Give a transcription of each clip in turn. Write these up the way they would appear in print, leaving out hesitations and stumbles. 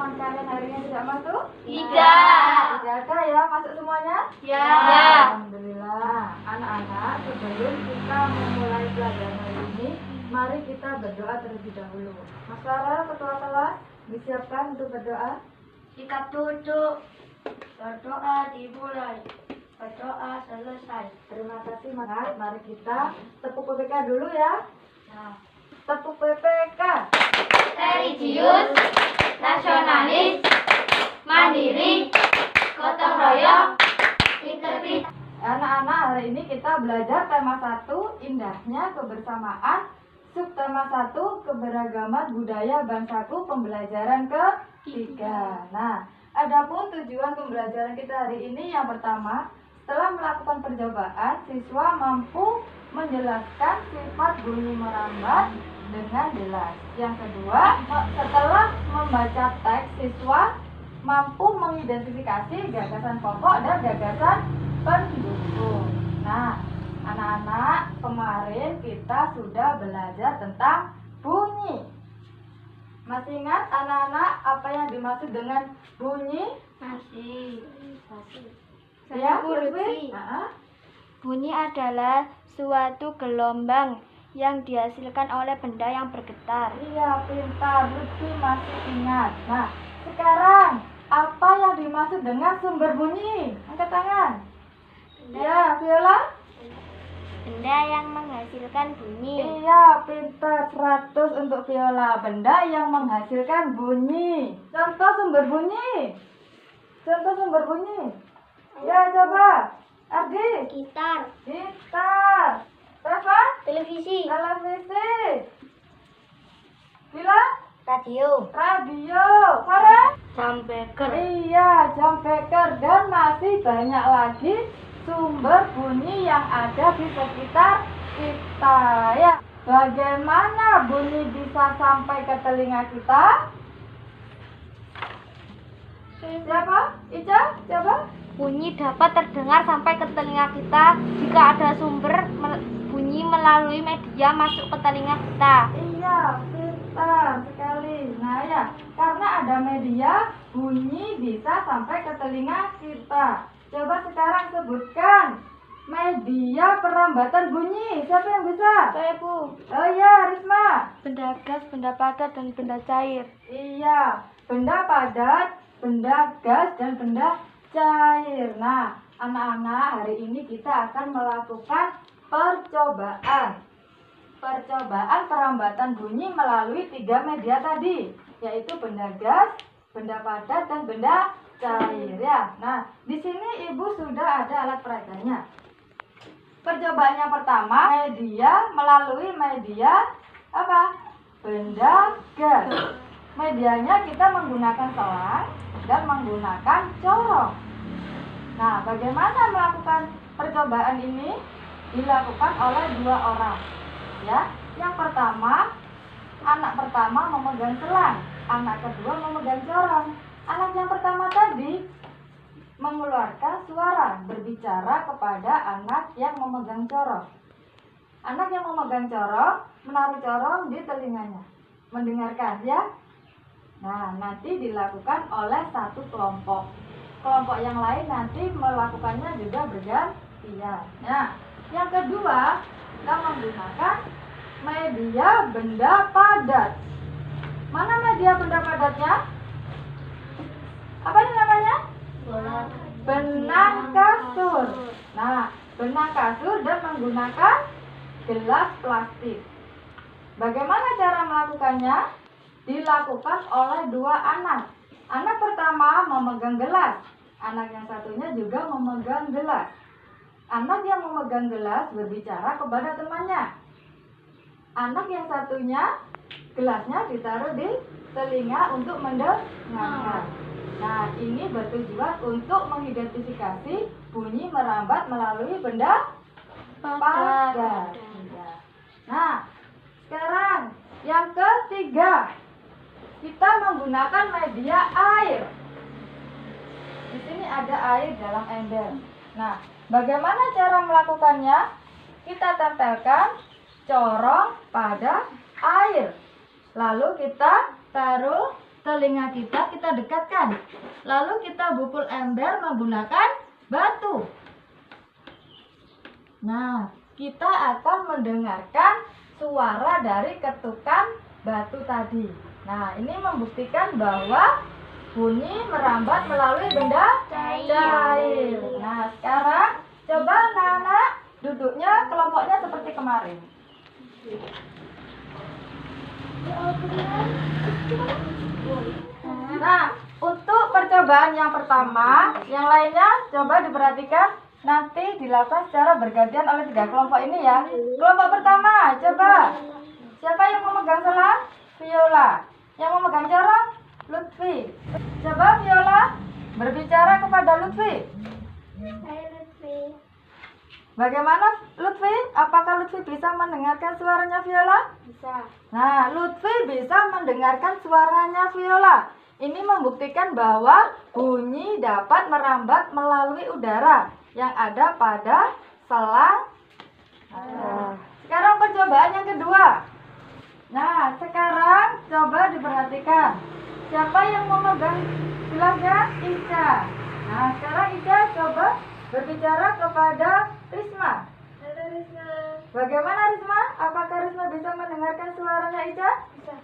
teman kalian hari ini tidak masuk? Tidak. Tidak ada ya, masuk semuanya? Ya. Alhamdulillah. Anak-anak, sebelum kita memulai pelajaran hari ini, mari kita berdoa terlebih dahulu. Mas Farah, ketua kelas, disiapkan untuk berdoa. Kita tutup. Berdoa dimulai. Berdoa selesai. Terima kasih Mas. Mari kita tepuk PPK dulu ya. Nah. Tepuk PPK. Religius, nasionalis, mandiri, gotong royong, integritas. Anak-anak, hari ini kita belajar tema 1, indahnya kebersamaan. Subtema 1, keberagaman budaya bangsaku, pembelajaran ketiga. Nah, adapun tujuan pembelajaran kita hari ini yang pertama, setelah melakukan percobaan, siswa mampu menjelaskan sifat bunyi merambat dengan jelas. Yang kedua, setelah membaca teks, siswa mampu mengidentifikasi gagasan pokok dan gagasan pendukung. Nah, anak-anak, kemarin kita sudah belajar tentang bunyi. Masih ingat anak-anak apa yang dimaksud dengan bunyi? Masih. Ya, Lutfi. Bunyi adalah suatu gelombang yang dihasilkan oleh benda yang bergetar. Iya, pintar. Lutfi masih ingat. Nah, sekarang apa yang dimaksud dengan sumber bunyi? Angkat tangan. Ya, Viola? Benda yang menghasilkan bunyi. Iya, pintar. 100 untuk Viola. Benda yang menghasilkan bunyi. Contoh sumber bunyi. Contoh sumber bunyi. Ya, coba. Ardi. Gitar, Gitar. Reva? televisi, Televisi. Bila? radio, Radio. Farah? Jam beker. Iya, jam beker. Dan masih banyak lagi sumber bunyi yang ada di sekitar kita ya. Bagaimana bunyi bisa sampai ke telinga kita? Siapa? Ica? Coba? bunyi dapat terdengar sampai ke telinga kita jika ada sumber bunyi melalui media masuk ke telinga kita. Iya, pintar sekali. Nah ya, karena ada media, bunyi bisa sampai ke telinga kita. Coba sekarang sebutkan media perambatan bunyi. Siapa yang bisa? Saya Bu, Oh iya, Risma. benda gas, benda padat, dan benda cair. Iya, benda padat, benda gas, dan benda cair. Nah, anak-anak, hari ini kita akan melakukan percobaan. Percobaan perambatan bunyi melalui 3 media tadi, yaitu benda gas, benda padat, dan benda cair ya. Nah, di sini Ibu sudah ada alat peraganya. Percobaan yang pertama, media melalui media apa? Benda gas. Medianya kita menggunakan selang dan menggunakan corong. Nah, bagaimana melakukan percobaan ini? Dilakukan oleh 2 orang. Ya, yang pertama, anak pertama memegang selang, anak kedua memegang corong. Anak yang pertama tadi mengeluarkan suara berbicara kepada anak yang memegang corong. Anak yang memegang corong menaruh corong di telinganya, mendengarkan ya. Nah, nanti dilakukan oleh satu kelompok. Kelompok yang lain nanti melakukannya juga bergantian. Nah, yang kedua, kita menggunakan media benda padat. Mana media benda padatnya? Apa ini namanya? Benang kasur. Nah, benang kasur dan menggunakan gelas plastik. Bagaimana cara melakukannya? Dilakukan oleh 2 anak. Anak pertama memegang gelas. Anak yang satunya juga memegang gelas. Anak yang memegang gelas berbicara kepada temannya. Anak yang satunya gelasnya ditaruh di telinga untuk mendengarkan. Nah, ini bertujuan untuk mengidentifikasi bunyi merambat melalui benda padat. Nah, sekarang yang ketiga, kita menggunakan media air. Di sini ada air dalam ember. Nah, bagaimana cara melakukannya? Kita tempelkan corong pada air. Lalu kita taruh telinga kita dekatkan. Lalu kita pukul ember menggunakan batu. Nah, kita akan mendengarkan suara dari ketukan batu tadi. Nah, ini membuktikan bahwa bunyi merambat melalui benda cair. Nah, sekarang coba anak-anak duduknya kelompoknya seperti kemarin. Nah, untuk percobaan yang pertama, yang lainnya coba diperhatikan, nanti dilakukan secara bergantian oleh 3 kelompok ini ya. Kelompok pertama, coba. Siapa yang memegang selang? Viola. Yang memegang corong? Lutfi. Coba Viola berbicara kepada Lutfi. Hai Lutfi. Bagaimana Lutfi? Apakah Lutfi bisa mendengarkan suaranya Viola? Bisa. Nah, Lutfi bisa mendengarkan suaranya Viola. Ini membuktikan bahwa bunyi dapat merambat melalui udara yang ada pada selang. Sekarang percobaan yang kedua. Nah, sekarang coba diperhatikan. Siapa yang memegang gelasnya? Ica. Nah, sekarang Ica coba berbicara kepada Risma. Halo Risma. Bagaimana Risma? Apakah Risma bisa mendengarkan suaranya Ica? Bisa.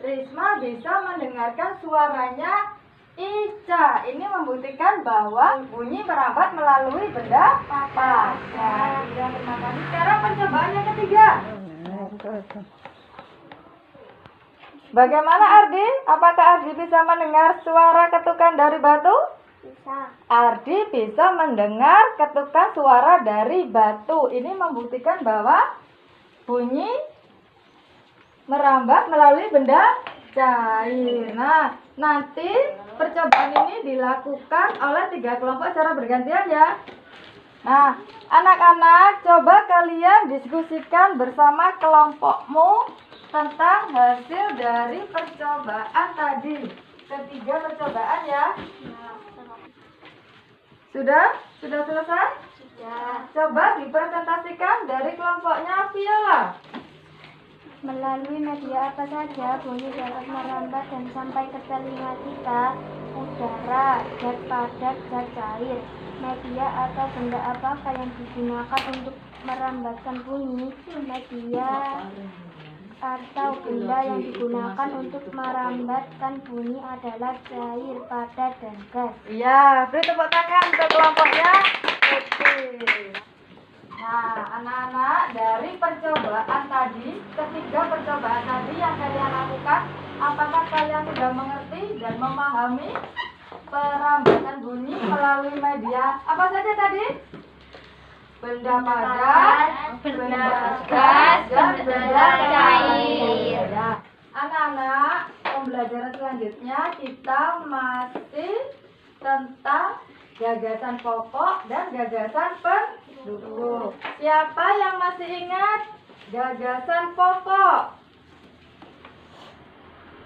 Risma bisa mendengarkan suaranya Ica. Ini membuktikan bahwa bunyi merambat melalui benda padat. Nah, terima kasih. Sekarang percobaan yang ketiga. Bagaimana Ardi? Apakah Ardi bisa mendengar suara ketukan dari batu? Bisa. Ardi bisa mendengar ketukan suara dari batu. Ini membuktikan bahwa bunyi merambat melalui benda cair. Nah, nanti percobaan ini dilakukan oleh 3 kelompok secara bergantian ya. Nah, anak-anak coba kalian diskusikan bersama kelompokmu tentang hasil dari percobaan tadi. Ketiga percobaan ya. Sudah? Sudah selesai? Sudah. Coba dipresentasikan dari kelompoknya Viola. Melalui media apa saja bunyi dapat merambat dan sampai ke telinga kita? Udara, zat padat, zat cair. Media atau benda apakah yang digunakan untuk merambatkan bunyi? Media atau benda yang digunakan untuk merambatkan bunyi adalah cair, padat, dan gas. Iya, beri tepuk tangan untuk kelompoknya. Oke. Nah, anak-anak, dari percobaan tadi, ketiga percobaan tadi yang kalian lakukan, apakah kalian sudah mengerti dan memahami perambatan bunyi melalui media apa saja tadi? Benda padat, benda gas, dan benda cair. Ya. Anak-anak, pembelajaran selanjutnya kita masih tentang gagasan pokok dan gagasan pendukung. Siapa yang masih ingat gagasan pokok?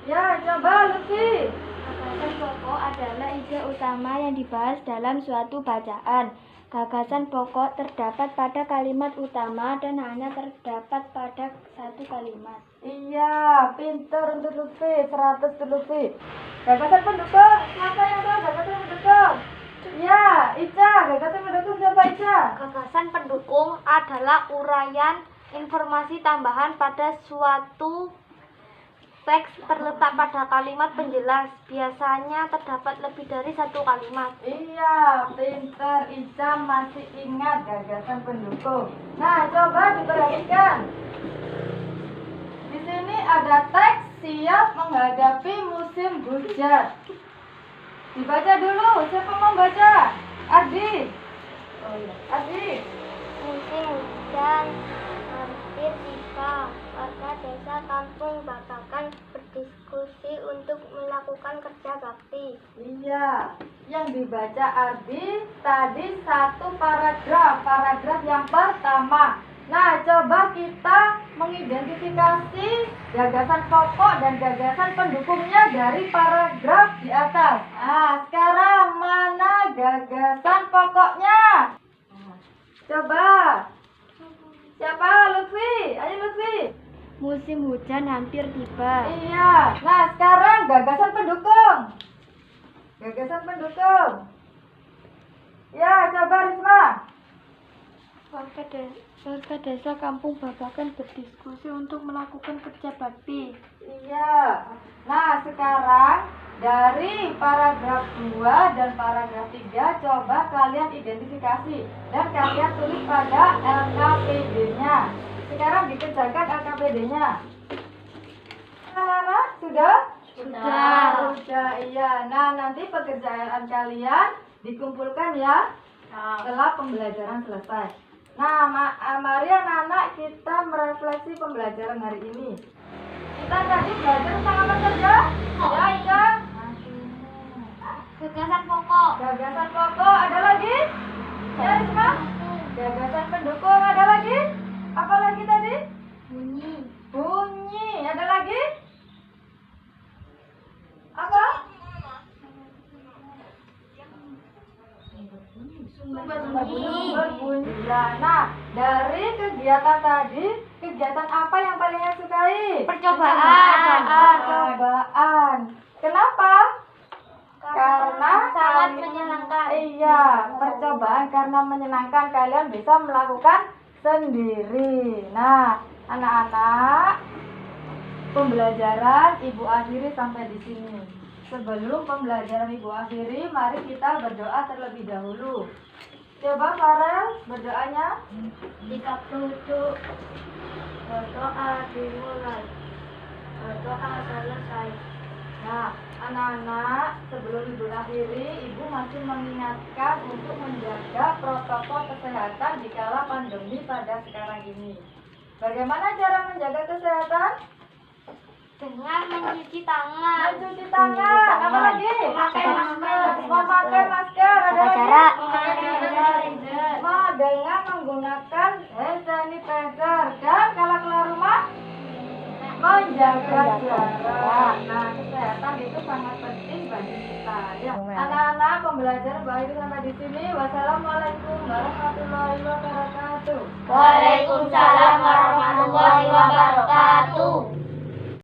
Ya, coba Lutfi. Gagasan pokok adalah ide utama yang dibahas dalam suatu bacaan. Gagasan pokok terdapat pada kalimat utama dan hanya terdapat pada satu kalimat. Iya, pintar untuk Lutfi, 100 untuk Lutfi. Gagasan pendukung, siapa yang tahu gagasan pendukung? Ya, Ica, gagasan pendukung siapa Ica? Gagasan pendukung adalah uraian informasi tambahan pada suatu teks terletak pada kalimat penjelas. Biasanya terdapat lebih dari satu kalimat. Iya, pintar. Ica masih ingat gagasan pendukung. Nah, coba diperhatikan. Di sini ada teks siap menghadapi musim hujan. Dibaca dulu. Siapa mau baca? Ardi. Oh iya, Ardi. Musim hujan hampir tiba. Warga desa kampung Babakan berdiskusi untuk melakukan kerja bakti. Iya, yang dibaca Ardi tadi satu paragraf yang pertama. Nah, coba kita mengidentifikasi gagasan pokok dan gagasan pendukungnya dari paragraf di atas. Nah, sekarang mana gagasan pokoknya? Coba. Siapa? Lutfi. Ayo Lutfi. Musim hujan hampir tiba. Iya. Nah, sekarang gagasan pendukung. Gagasan pendukung. Ya, coba Risma. Warga desa Kampung Babakan berdiskusi untuk melakukan kerja bakti. Iya. Nah, sekarang dari paragraf 2 dan paragraf 3 coba kalian identifikasi dan kalian tulis pada LKPD-nya. Sekarang dikerjakan LKPD-nya. Anak-anak, sudah? Sudah, iya. Nah, nanti pekerjaan kalian dikumpulkan ya setelah pembelajaran selesai. Nah, mari anak-anak kita merefleksi pembelajaran hari ini. Kita tadi belajar tentang apa saja? Ya, Ika. Gagasan pokok. Gagasan pokok, ada lagi? Ya, Risma. Gagasan pendukung, ada lagi? Apa lagi tadi? Bunyi. Bunyi, ada lagi? Apa? Sumber Sumber bunyi. Ya, nah, dari kegiatan tadi, kegiatan apa yang paling kalian sukai? Percobaan. Kenapa? Karena sangat kalian- menyenangkan. Iya, percobaan karena menyenangkan, kalian bisa melakukan sendiri. Nah, anak-anak, pembelajaran Ibu akhiri sampai di sini. Sebelum pembelajaran Ibu akhiri, mari kita berdoa terlebih dahulu. Coba Farel, berdoanya. Jika duduk, berdoa dimulai, berdoa selesai. Nah, anak-anak, sebelum Ibu akhiri, Ibu masih mengingatkan untuk menjaga protokol kesehatan dikala pandemi pada sekarang ini. Bagaimana cara menjaga kesehatan? Dengan mencuci tangan. Mencuci tangan. Apa lagi? Memakai masker. Memakai masker. Ada lagi? Cara. Dengan menggunakan hand sanitizer. Dan kalau keluar rumah, menjaga jarak. Nah, kesehatan itu sangat penting bagi kita. Ya. Anak-anak, pembelajaran baik sampai di sini. Wassalamualaikum warahmatullahi wabarakatuh. Waalaikumsalam warahmatullahi wabarakatuh.